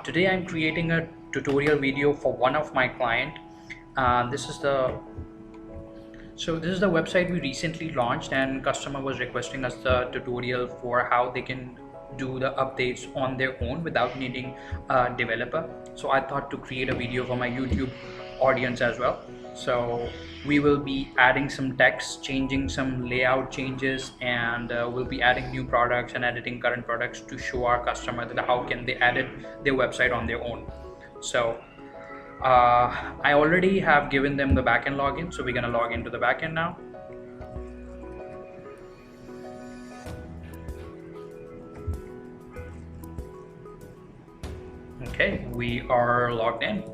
Today I'm creating a tutorial video for one of my client. This is the website we recently launched, and customer was requesting us the tutorial for how they can do the updates on their own without needing a developer. So I thought to create a video for my YouTube audience as well. So we will be adding some text, changing some layout changes, and we'll be adding new products and editing current products to show our customer that how can they edit their website on their own. So I already have given them the backend login, so we're gonna log into the backend now. Okay, we are logged in.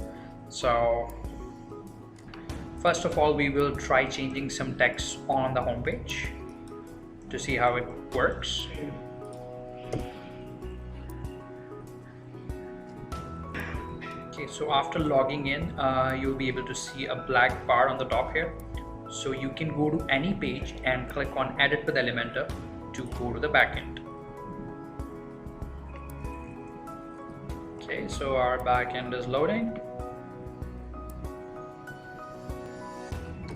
So first of all, we will try changing some text on the homepage to see how it works. Okay, so after logging in, you'll be able to see a black bar on the top here. So you can go to any page and click on Edit with Elementor to go to the backend. Okay, so our backend is loading.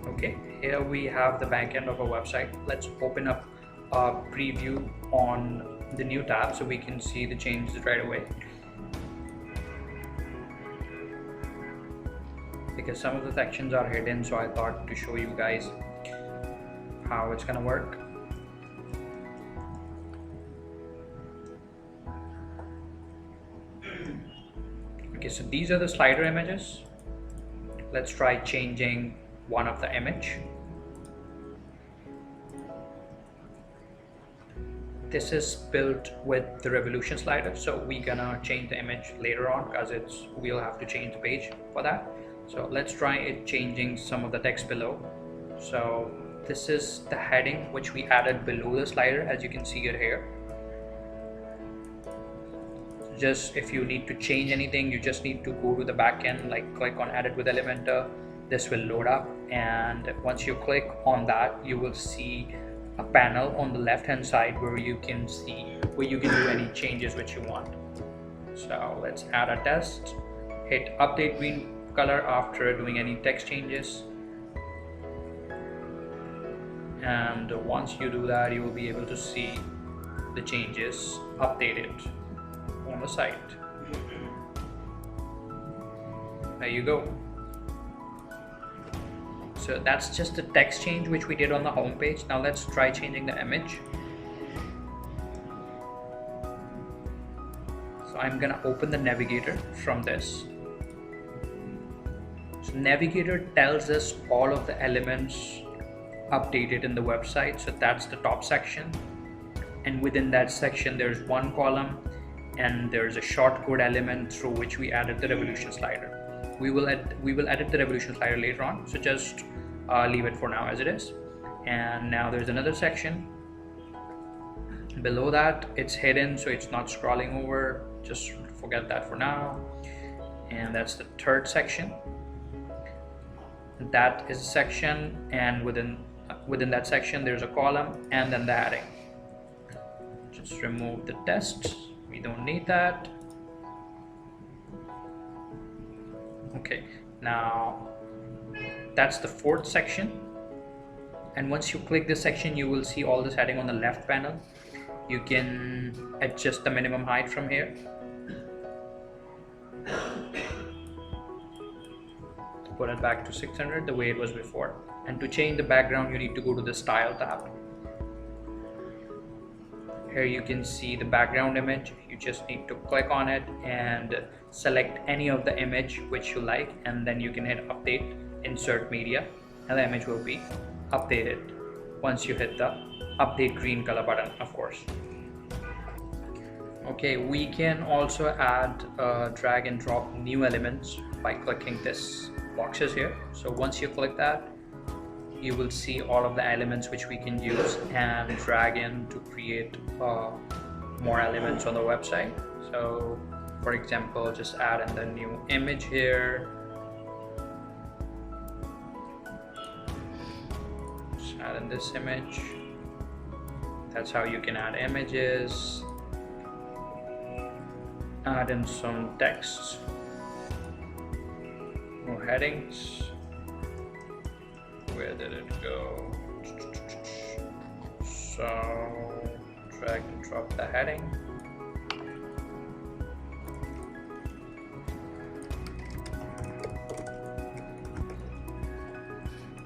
Okay, here we have the backend of our website. Let's open up a preview on the new tab so we can see the changes right away. Because some of the sections are hidden, so I thought to show you guys how it's gonna work. Okay, so these are the slider images. Let's try changing one of the image. This is built with the revolution slider, so we're gonna change the image later on because we'll have to change the page for that. So let's try it changing some of the text below. So this is the heading which we added below the slider, as you can see it here. Just if you need to change anything, you just need to go to the backend, like click on Edit with Elementor. This will load up, and once you click on that, you will see a panel on the left hand side where you can do any changes which you want. So let's add a test. Hit update green color after doing any text changes, and once you do that, you will be able to see the changes updated on the site. There you go. So that's just the text change which we did on the home page. Now let's try changing the image. So I'm gonna open the navigator from this. So navigator tells us all of the elements updated in the website. So that's the top section, and within that section there's one column, and there's a shortcode element through which we added the revolution slider. We will edit the revolution slider later on, so just leave it for now as it is. And now there's another section below that. It's hidden, so it's not scrolling over. Just forget that for now. And that's the third section. That is a section, and within that section there's a column, and then the heading. Just remove the text. We don't need that. Okay, now that's the fourth section, and once you click this section, you will see all this heading on the left panel. You can adjust the minimum height from here. Put it back to 600 the way it was before, and to change the background you need to go to the style tab. Here you can see the background image. You just need to click on it and select any of the image which you like, and then you can hit update, insert media, and the image will be updated once you hit the update green color button, of course. Okay, we can also add drag and drop new elements by clicking this boxes here. So once you click that, you will see all of the elements which we can use and drag in to create more elements on the website. So for example, just add in the new image here. Just add in this image. That's how you can add images. add in some text, more headings. Where did it go? So drag and drop the heading.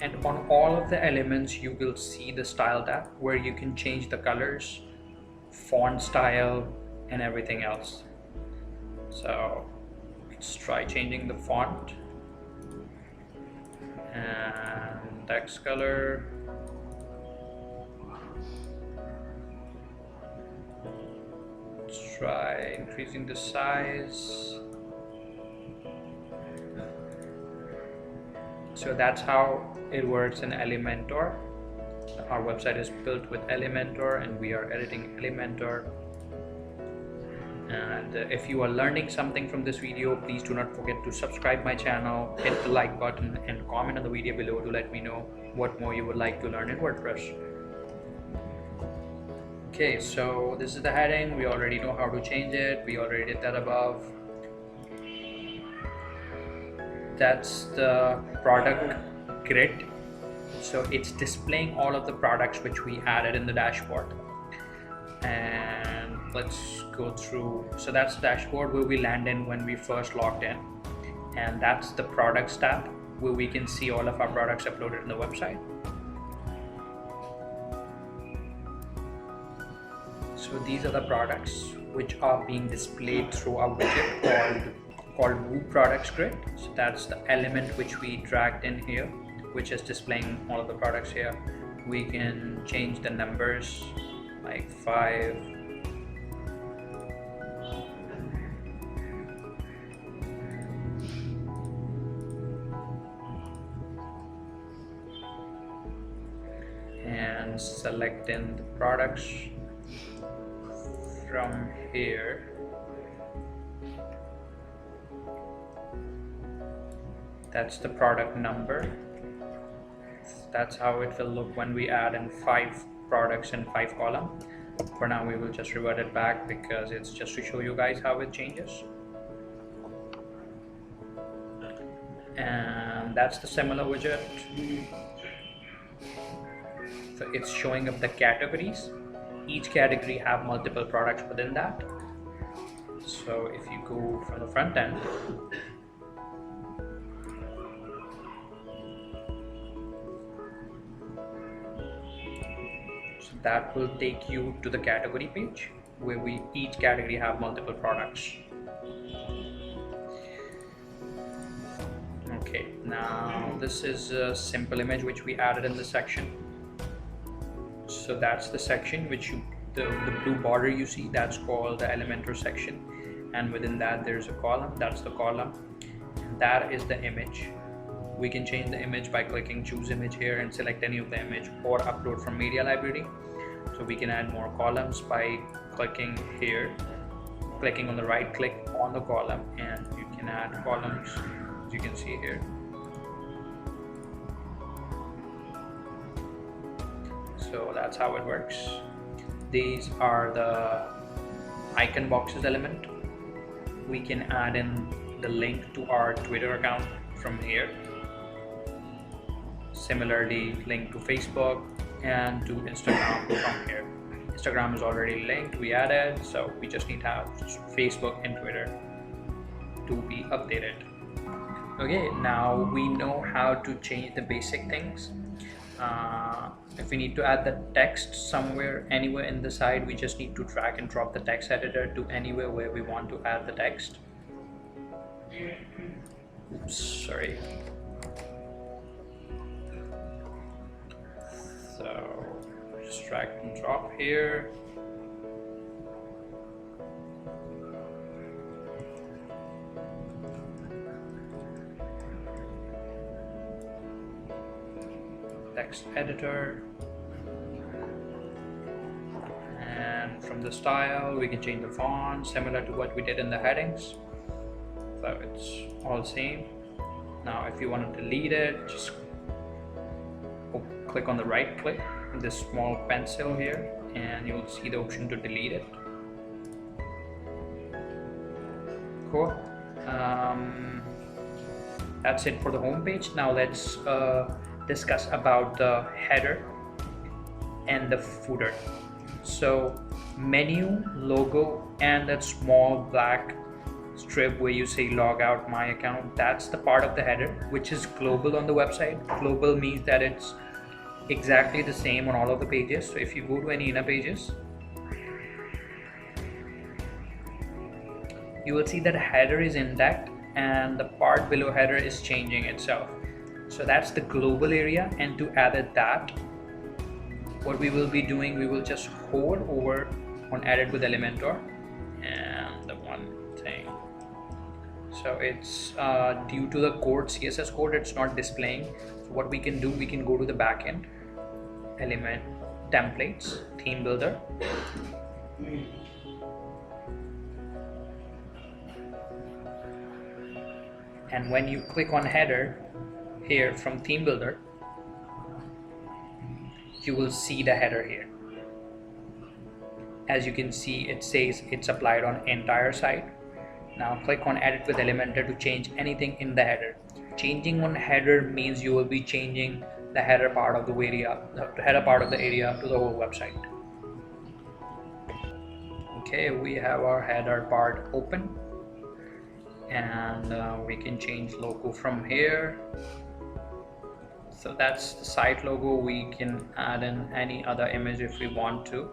And on all of the elements you will see the style tab where you can change the colors, font style, and everything else. So let's try changing the font and text color. Let's try increasing the size. So that's how it works in Elementor. Our website is built with Elementor and we are editing Elementor. And if you are learning something from this video, please do not forget to subscribe my channel, hit the like button, and comment on the video below to let me know what more you would like to learn in WordPress. Okay, so this is the heading. We already know how to change it. We already did that above. That's the product grid. So it's displaying all of the products which we added in the dashboard. And let's go through. So that's the dashboard where we land in when we first logged in. And that's the products tab where we can see all of our products uploaded in the website. So these are the products which are being displayed through our widget called Woo Products Grid. So that's the element which we dragged in here, which is displaying all of the products here. We can change the numbers like 5. And select in the products from here. That's the product number. That's how it will look when we add in 5 products in 5 columns. For now we will just revert it back because it's just to show you guys how it changes. And that's the similar widget. So it's showing up the categories. Each category have multiple products within that. So if you go from the front end, that will take you to the category page where each category have multiple products. Okay, now this is a simple image which we added in the section. So that's the section which the blue border you see, that's called the Elementor section, and within that there's a column, that's the column, and that is the image. We can change the image by clicking choose image here and select any of the image or upload from media library. So we can add more columns by clicking here, clicking on the right click on the column, and you can add columns as you can see here. So that's how it works. These are the icon boxes element. We can add in the link to our Twitter account from here. Similarly, link to Facebook and to Instagram from here. Instagram is already linked, we added, so we just need to have Facebook and Twitter to be updated. Okay, now we know how to change the basic things. If we need to add the text somewhere, anywhere in the side, we just need to drag and drop the text editor to anywhere where we want to add the text. Oops, sorry. So just drag and drop here. Text editor, and from the style we can change the font similar to what we did in the headings, so it's all same. Now if you want to delete it, just click on the right click, this small pencil here, and you'll see the option to delete it. Cool. That's it for the home page. Now let's discuss about the header and the footer. So menu, logo, and that small black strip where you say log out my account, that's the part of the header which is global on the website. Global means that it's exactly the same on all of the pages. So if you go to any inner pages, you will see that header is intact and the part below header is changing itself. So that's the global area, and to edit that, what we will be doing, we will just hover over on edit with Elementor, and the one thing, so it's due to the code, CSS code, it's not displaying. So what we can do, we can go to the backend, element templates, theme builder, and when you click on header here from theme builder, you will see the header here. As you can see, it says it's applied on entire site. Now click on edit with Elementor to change anything in the header. Changing on header means you will be changing the header part of the area, to the whole website. Okay, we have our header part open, and we can change logo from here. So that's the site logo. We can add in any other image if we want to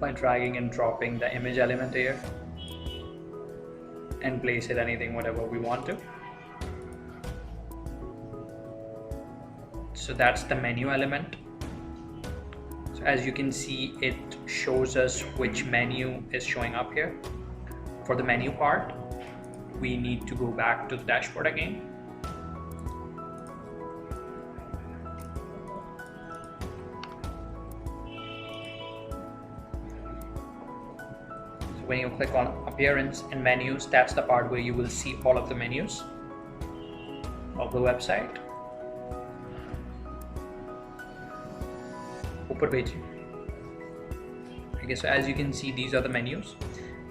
by dragging and dropping the image element here and place it anything whatever we want to. So that's the menu element. So as you can see, it shows us which menu is showing up here. For the menu part, we need to go back to the dashboard again. So when you click on appearance and menus, that's the part where you will see all of the menus of the website. Upper page. Okay, so as you can see, these are the menus: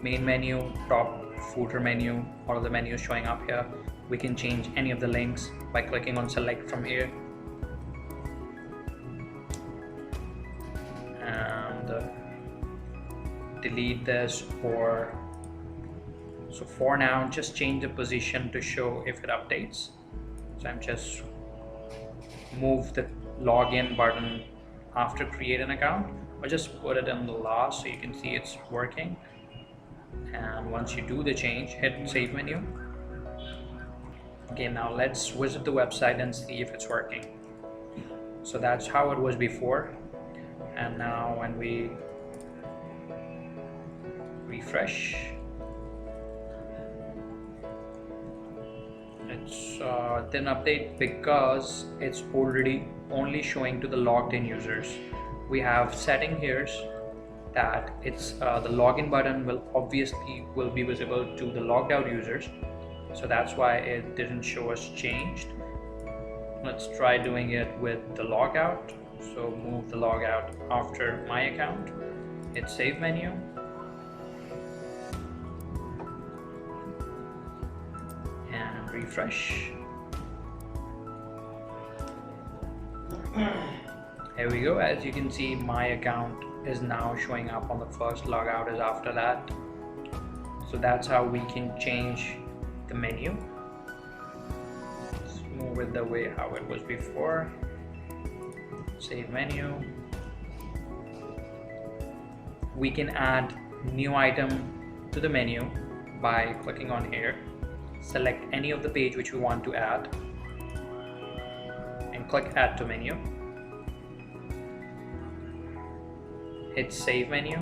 main menu, top, footer menu, all of the menus showing up here. We can change any of the links by clicking on select from here, and delete this, or so for now just change the position to show if it updates. So I'm just move the login button after create an account, or just put it in the last so you can see it's working. And once you do the change, hit save menu. Okay, now let's visit the website and see if it's working. So that's how it was before, and now when we refresh, it's didn't update because it's already only showing to the logged in users. We have setting here that it's the login button will be visible to the logged out users, so that's why it didn't show us changed. Let's try doing it with the logout. So move the logout after my account, hit save menu, and refresh. Here we go. As you can see, my account is now showing up on the first logout is after that. So that's how we can change the menu. Let's move it the way how it was before. Save menu. We can add new item to the menu by clicking on here. Select any of the page which we want to add and click add to menu. Hit save menu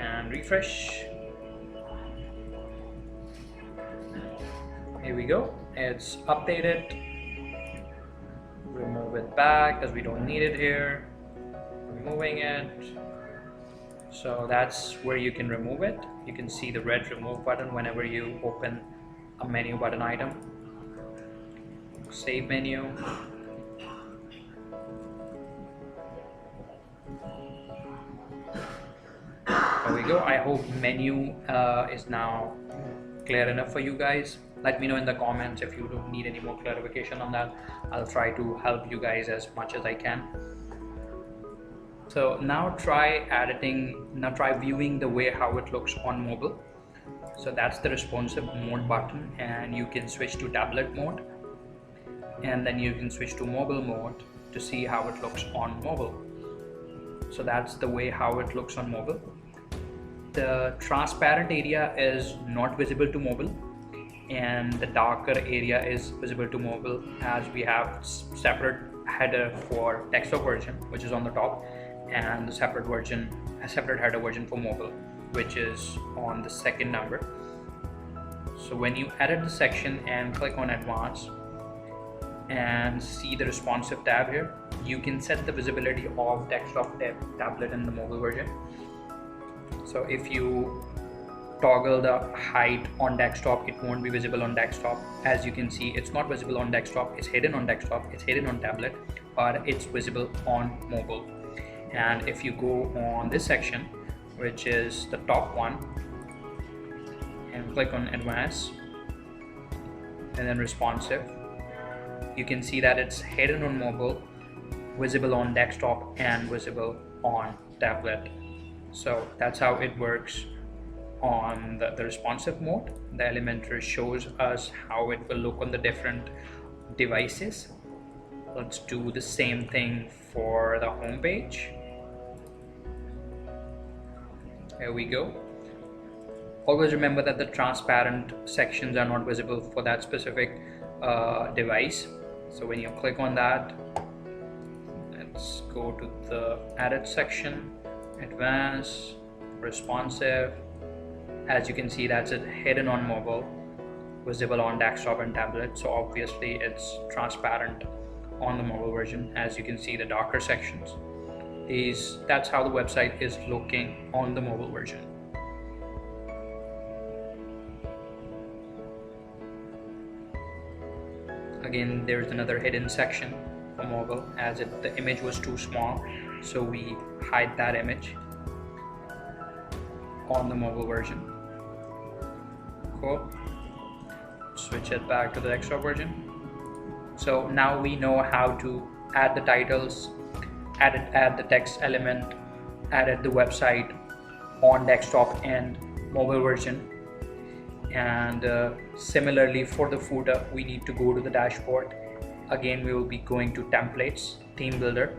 and refresh. Here we go, it's updated. Remove it back as we don't need it here. Removing it. So that's where you can remove it. You can see the red remove button whenever you open a menu button item. Save menu. There we go. I hope menu is now clear enough for you guys. Let me know in the comments if you don't need any more clarification on that. I'll try to help you guys as much as I can. So now try viewing the way how it looks on mobile. So that's the responsive mode button, and you can switch to tablet mode, and then you can switch to mobile mode to see how it looks on mobile. So that's the way how it looks on mobile. The transparent area is not visible to mobile, and the darker area is visible to mobile, as we have separate header for desktop version, which is on the top, and the separate header version for mobile, which is on the second number. So when you edit the section and click on advanced and see the responsive tab here, you can set the visibility of desktop, tablet, and the mobile version. So if you toggle the height on desktop, it won't be visible on desktop. As you can see, it's not visible on desktop, it's hidden on desktop, it's hidden on tablet, but it's visible on mobile. And if you go on this section, which is the top one, and click on advanced and then responsive, you can see that it's hidden on mobile, visible on desktop, and visible on tablet. So that's how it works on the responsive mode. The Elementor shows us how it will look on the different devices. Let's do the same thing for the home page. There we go. Always remember that the transparent sections are not visible for that specific device. So when you click on that, let's go to the edit section, advanced, responsive. As you can see, that's it hidden on mobile, visible on desktop and tablet. So obviously it's transparent on the mobile version. As you can see, the darker sections. That's how the website is looking on the mobile version. Again, there's another hidden section for mobile, as the image was too small, so we hide that image on the mobile version. Cool. Switch it back to the desktop version. So now we know how to add the titles, add the text element, add the website on desktop and mobile version. And similarly for the footer, we need to go to the dashboard. Again, we will be going to templates, theme builder,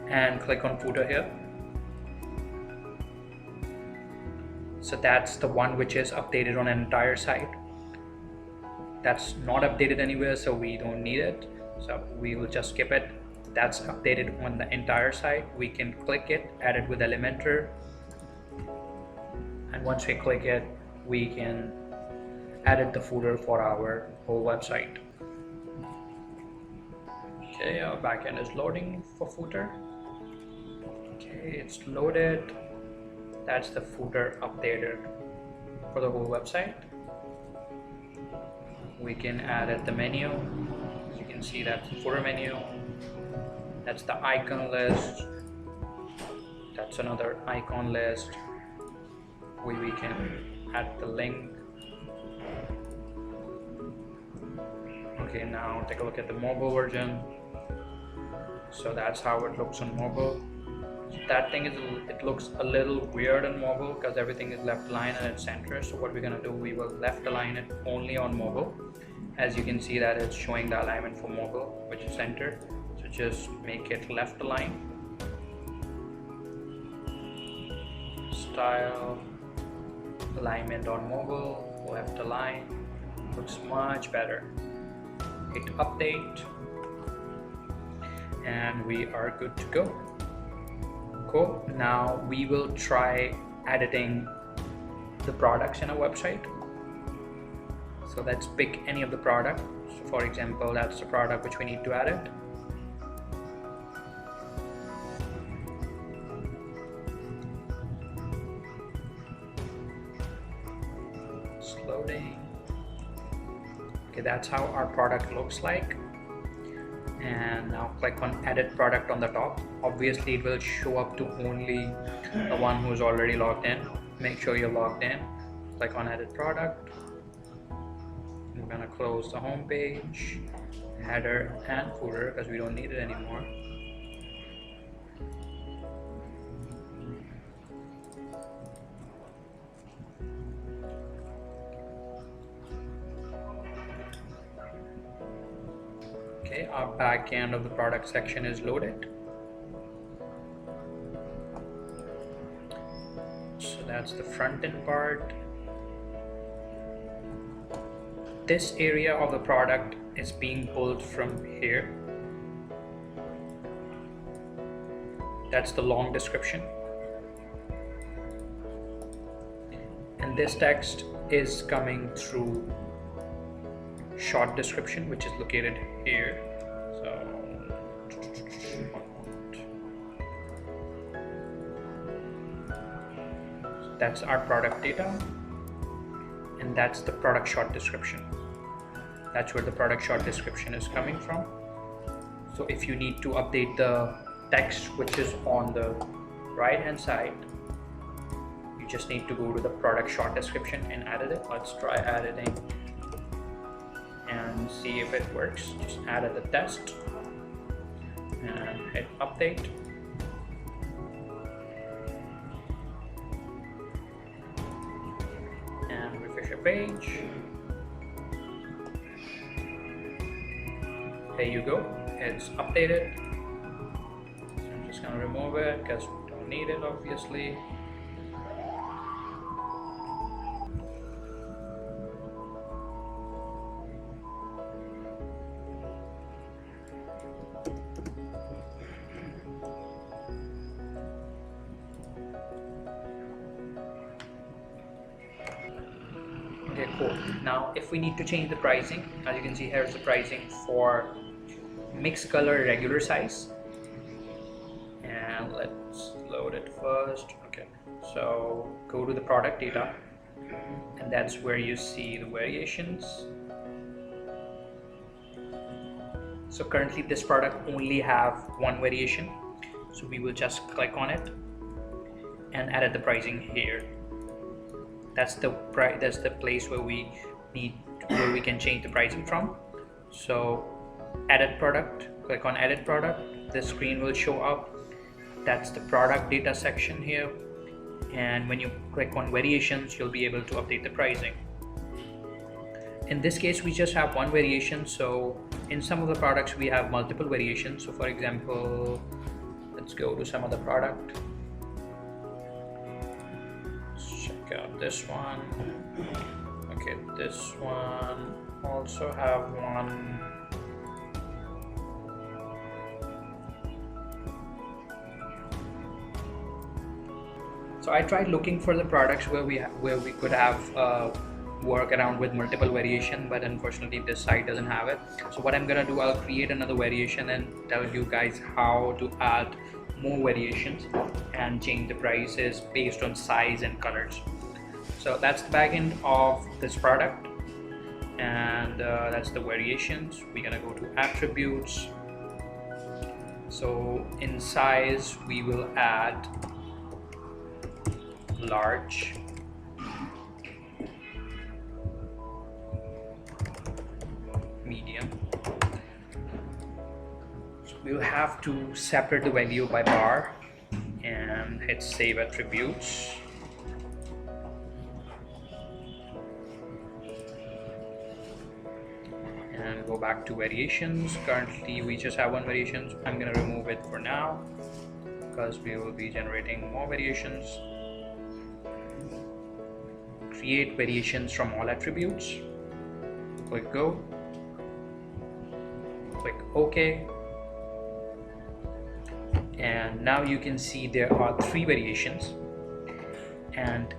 and click on footer here. So that's the one which is updated on an entire site. That's not updated anywhere, so we don't need it, so we will just skip it. That's updated on the entire site. We can click it, add it with Elementor, and once we click it, we can edit the footer for our whole website. Okay, our backend is loading for footer. Okay, it's loaded. That's the footer updated for the whole website. We can add the menu. As you can see, that's the footer menu. That's the icon list. That's another icon list. We can add the link. Okay, now take a look at the mobile version. So that's how it looks on mobile. That thing is, it looks a little weird on mobile because everything is left aligned and it's center. So what we're gonna do, we will left align it only on mobile. As you can see that it's showing the alignment for mobile, which is center. So just make it left align. Style, alignment on mobile, left align. Looks much better. Hit update, and we are good to go. Cool. Now we will try editing the products in a website. So let's pick any of the product. So for example, that's the product which we need to edit. It's loading. Okay, that's how our product looks like. and now click on edit product on the top. Obviously it will show up to only the one who's already logged in. Make sure you're logged in. Click on edit product. I'm gonna close the home page, header and footer because we don't need it anymore. Okay, our back end of the product section is loaded. So that's the front end part. This area of the product is being pulled from here. That's the long description. And this text is coming through short description, which is located here. So that's our product data, and that's the product short description. That's where the product short description is coming from. So if you need to update the text which is on the right hand side, you just need to go to the product short description and edit it. Let's try editing and see if it works. Just add the test and hit update. And refresh your page. There you go, it's updated. So I'm just gonna remove it because we don't need it, obviously. Okay, cool. Now if we need to change the pricing, as you can see, here's the pricing for mixed color regular size, and let's load it first. Okay, so go to the product data, and that's where you see the variations. So currently this product only have one variation, so we will just click on it and edit the pricing here. That's the place where we can change the pricing from. So edit product, click on edit product, the screen will show up. That's the product data section here, and when you click on variations, you'll be able to update the pricing. In this case we just have one variation, so in some of the products we have multiple variations. So for example, let's go to some other product. Let's check out this one. Okay, this one also have one. So I tried looking for the products where we could have work around with multiple variation, but unfortunately this site doesn't have it. So what I'm gonna do, I'll create another variation and tell you guys how to add more variations and change the prices based on size and colors. So that's the backend of this product, and that's the variations. We're gonna go to attributes. So in size we will add large, medium. So we'll have to separate the value by bar and hit save attributes. And go back to variations. Currently we just have one variation. I'm gonna remove it for now because we will be generating more variations. Create variations from all attributes. Click go. Click OK. And now you can see there are 3 variations, and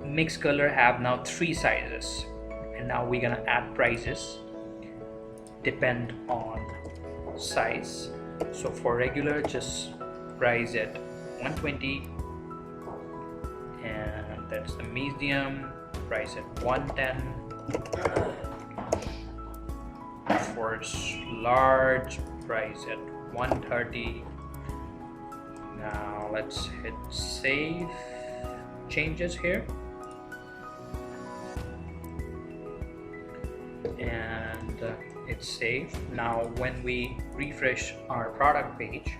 mixed color have now 3 sizes. And now we're gonna add prices depend on size. So for regular, just price at 120, and that's the medium, price at 110. For large, price at 130. Now let's hit save changes here, and it's saved. Now when we refresh our product page,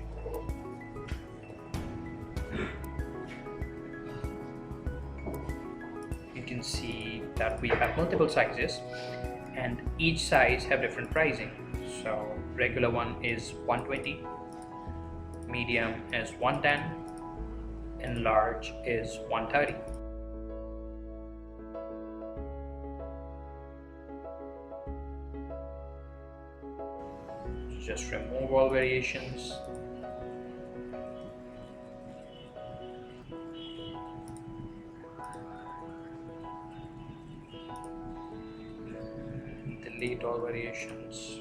you can see that we have multiple sizes and each size have different pricing. So regular one is 120, medium is 110, and large is 130. Just remove all variations. Delete all variations.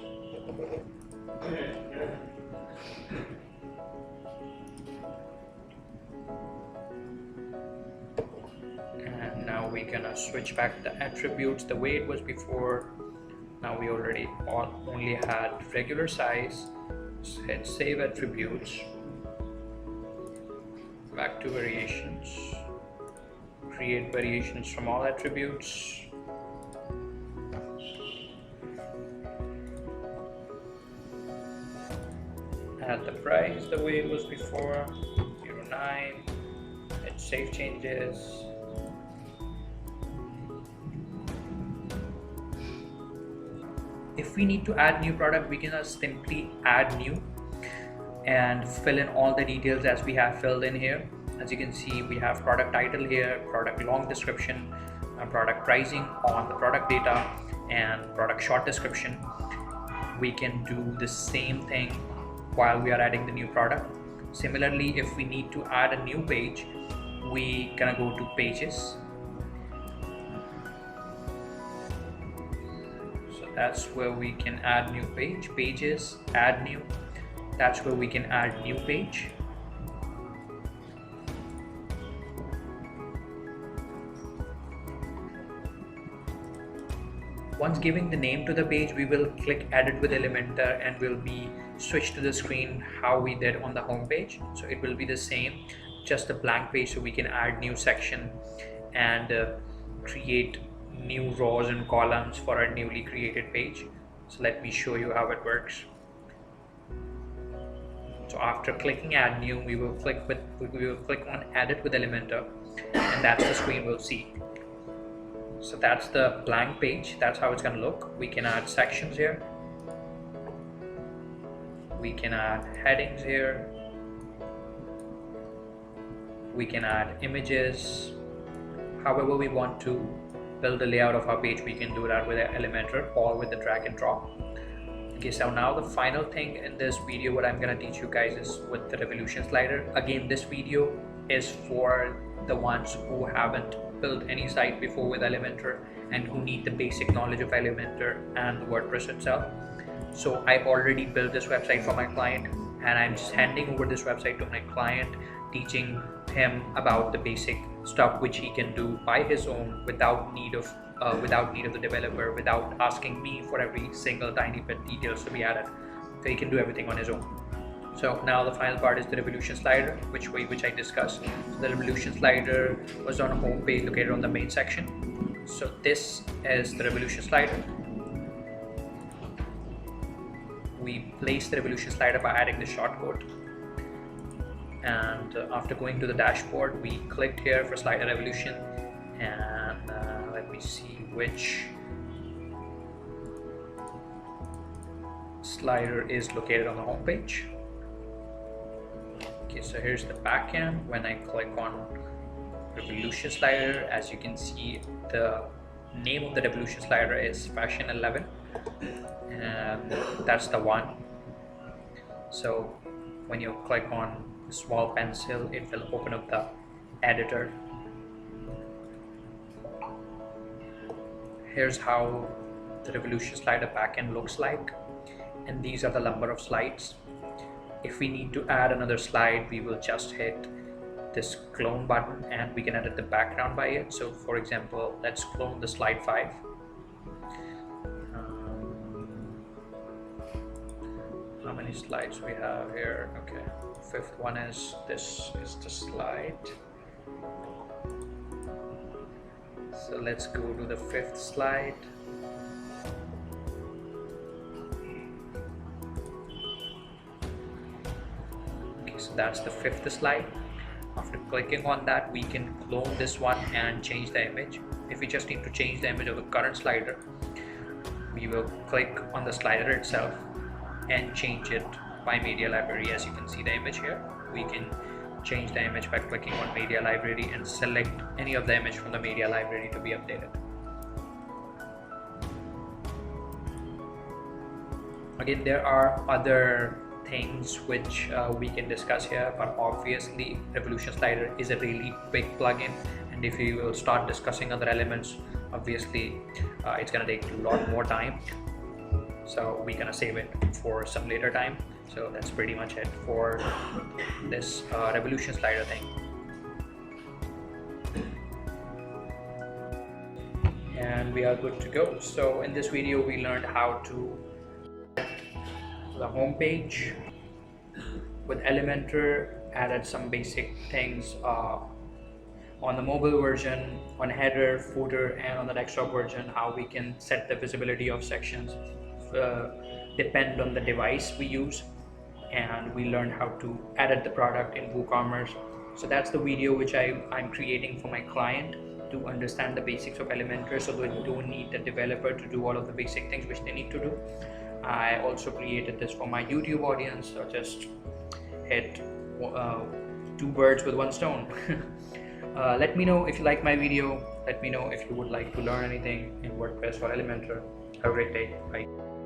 And now we're gonna switch back the attributes the way it was before. Now we already only had regular size. Just hit save attributes, back to variations, create variations from all attributes. Add the price the way it was before, 09, hit save changes. If we need to add new product, we can just simply add new and fill in all the details as we have filled in here. As you can see, we have product title here, product long description, product pricing on the product data, and product short description. We can do the same thing while we are adding the new product. Similarly, if we need to add a new page, we gonna go to pages. So that's where we can add new page, pages, add new. That's where we can add new page. Once giving the name to the page, we will click edit with Elementor and will be switched to the screen how we did on the home page. So it will be the same, just a blank page, so we can add new section and create new rows and columns for our newly created page. So let me show you how it works. So after clicking add new, we will click on edit with Elementor, and that's the screen we'll see. So that's the blank page. That's how it's going to look. We can add sections here. We can add headings here. We can add images. However we want to build the layout of our page, we can do that with Elementor or with the drag and drop. Okay, so now the final thing in this video, what I'm going to teach you guys is with the revolution slider. Again, this video is for the ones who haven't built any site before with Elementor and who need the basic knowledge of Elementor and WordPress itself. So I already built this website for my client, and I'm just handing over this website to my client, teaching him about the basic stuff which he can do by his own without need of the developer, without asking me for every single tiny bit details to be added. So he can do everything on his own. So now the final part is the revolution slider, which I discussed. So the revolution slider was on a home page located on the main section. So this is the revolution slider. We place the revolution slider by adding the shortcode. And after going to the dashboard, we clicked here for slider revolution, and let me see which slider is located on the home page. Okay, so here's the backend. When I click on revolution slider, as you can see, the name of the revolution slider is fashion 11, and that's the one. So when you click on the small pencil, it will open up the editor. Here's how the revolution slider backend looks like, and these are the number of slides. If we need to add another slide, we will just hit this clone button and we can edit the background by it. So for example, let's clone the slide 5. How many many slides we have here. Okay, fifth one is this is the slide. So let's go to the fifth slide. Okay, so that's the fifth slide. After clicking on that, we can clone this one and change the image. If we just need to change the image of the current slider, we will click on the slider itself and change it by media library. As you can see the image here, we can change the image by clicking on media library and select any of the image from the media library to be updated. Again, there are other things which we can discuss here, but obviously Revolution Slider is a really big plugin, and if we will start discussing other elements, obviously it's gonna take a lot more time, so we're gonna save it for some later time. So that's pretty much it for this Revolution Slider thing. And we are good to go. So in this video we learned how to the home page with Elementor, added some basic things on the mobile version, on header, footer, and on the desktop version, how we can set the visibility of sections depend on the device we use, and we learned how to edit the product in WooCommerce. So that's the video which I'm creating for my client to understand the basics of Elementor, so they don't need the developer to do all of the basic things which they need to do. I also created this for my YouTube audience, so just hit two birds with one stone. Let me know if you like my video. Let me know if you would like to learn anything in WordPress or Elementor. Have a great day. Bye.